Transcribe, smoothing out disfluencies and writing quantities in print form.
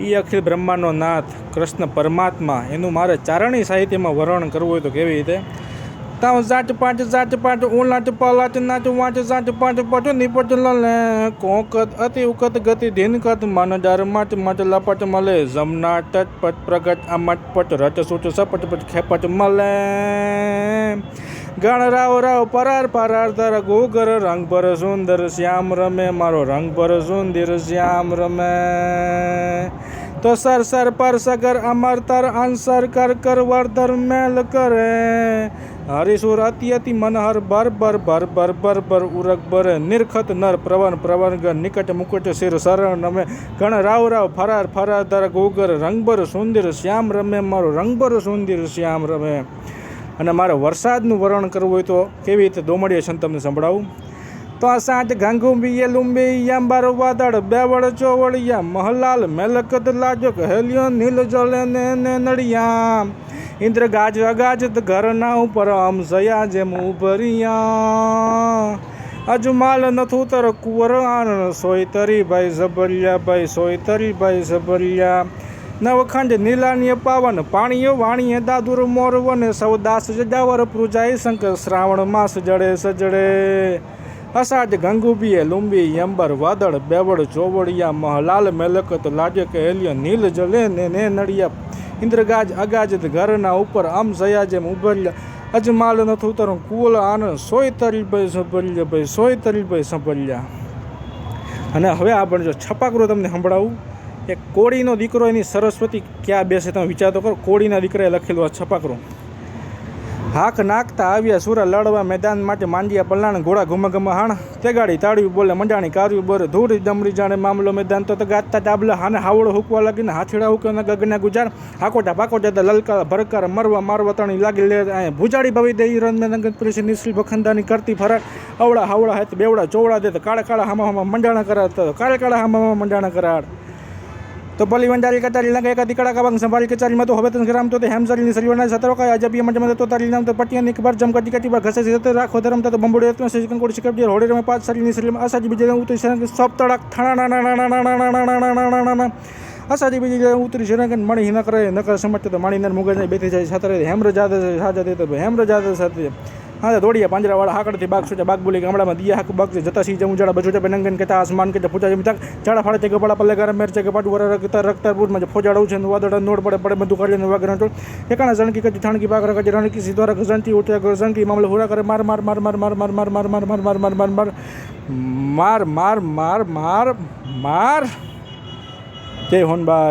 એ અખિલ બ્રહ્માંડનો નાથ કૃષ્ણ પરમાત્મા એનું મારે ચારણી સાહિત્યમાં વર્ણન કરવું હોય તો કેવી રીતે તાવ જાટ પાટ ઉલાટ પલાટ નાચ વાંચ જાટ પાટ પટ નિપટ લલે કોકત અતિ ઉકત ગતિ ધીનકત માનડાર માટ માટ લપટ મલે જમના ટટપટ પ્રગટ આમટ પટ રટ સૂટ સપટ પટ ખેપટ મલે ગણ રાવ રાવ પરાર પરાર તર ગોગર રંગ પર સુંદર શ્યામ રમે મારો રંગ પર સુંદર શ્યામ રમે તો સર સર પર સગર અમર તર અંસર કર કર વર્ધર મેલ કરે હરિસુર અતિ અતિ મનહર બર બર બર બર બર બર ઉરક બર નિરખત નર પ્રવન પ્રવન ગ નિકટ મુકટ શિર શરણ રમે ગણ રાવ રાવ ફરાર ફરાર તર ગોગર રંગબર સુંદર શ્યામ રમે મારો રંગબર સુંદર શ્યામ રમે. અને મારે વરસાદનું વર્ણન કરવું હોય તો કેવી રીતે દોમડીએ છંદ તમને સંભળાવું તો આ સાંજ ઘાંઘુંબીએ લુંબી અંબાર વાદળ બેવડ ચોવડિયા મહલાલ મેલકત લાજો કહેલિયો નીલ જલે ને નડિયા ઇન્દ્ર ગાજ અગાજત ઘરના ઉપર આમ સયા જેમ ઉભરિયા અજમાલ નથું તર કુંવર આનંદ સોયતરી ભાઈ ઝબરિયા સોયતરી ભાઈ ઝબરિયા નવખંડ નીલાનીય પાવન પાણીય વાણીય દાદુર મોર વને સૌ દાસ જજાવર પૃજાય શંકર શ્રાવણ માસ જડે સજડે અષાઢ ગંગુબીએ લુંબી અંબર વાદળ બેવડ ચોવડિયા મહલાલ મેલકત લાજે કે હેલિયા નીલ જલે ને નડિયા ઇન્દ્રગાજ અગાજત ઘરના ઉપર આમ સયા જેમ ઉભર્યા અજમાલ નથું તરું કુલ આનંદ સોયતરી ભાઈ સંભળ્યા સોયતરી ભાઈ સંભળ્યા. અને હવે આપણે જો છપાકરો તમને સંભળાવું એક કોળીનો દીકરો એની સરસ્વતી ક્યાં બેસે તમે વિચાર તો કરો. કોળીના દીકરાએ લખેલું આ છપાકરો. હાક નાખતા આવ્યા સુરા લડવા મેદાન માટે માંડ્યા પલાણ ઘોડા ઘુમા ઘમા હાણ તેગાડી તાળ્યું બોલે મંડાણી કાર્યું બોરે ધૂળી ડમરી જાણે મામલો મેદાન તો ગાતા ડાબલા હાને હાવડો હુકવા લાગીને હાથીડા હુકવાના ગગના ગુજાર હાકોટા પાકોટા લલકાર ભરકાર મરવા મારવા તણી લાગી લે અહીંયા ભુજાડી ભવી દઈ રન મેદાન પ્રેસી નિશ્ચિલ ભખંદાની કરતી ફરાર અવડા હાવડા હાથ બેવડા ચોવડા દે તો કાળા કાળા હામા મંડાણા કરાતા કાળા કાળા હામા મંડાણા કરાડ તો ભલી વંડારી કટારી લંગા એકાદી કડા કબાંગ સંભાળી કચારીમાં તો હવે તન ગ્રામ તો તે હેમસરીની સરીવાના સતરો કયા અજબીય મંડમાં તો તારી નામ તો પટિયાની ખબર જમકટી કટી પર ઘસે છે રાખો ધરમતા તો બંબોડે તો સિકંકોડી સિકપડી હોડે રમે પાંચ સરીની સરીમાં અસાજી બીજે ઉતરી છે સબ તડક થાણા અસાજી બીજી ઉતરી છે કે મણી હિના કરે નકર સમજતો તો માણીના મુગજને બેઠી જાય છતરે હેમર જાદે સાજા દે તો હેમર જાદે સાથે હા દોડિયા પાંજરાવાળા હાકડથી બાગ સોચા બાગ બોલી ગામડામાં દિયા હાક બાગ જતા સી જમું જડા બજોટા બેનંગન કેતા આસમાન કે પૂજા જમી તક ચાડા ફાડે કે ગપાડા પલ્લે ગરમ મેર કે પાટુ વર રકતા રક્તરપુરમાં ફોજાડું છે વાદળ નોડ પડે પડે બધું કરીને વાગરણ તો એકાણા જણકી કજી ઠાણકી બાગ રકજી રણકી સીધવા ગજંતી ઉઠે ગજંકી મામલે હુરા કરે માર માર માર માર માર માર માર માર માર માર માર માર માર માર માર માર માર માર માર જય હોનબાઈ.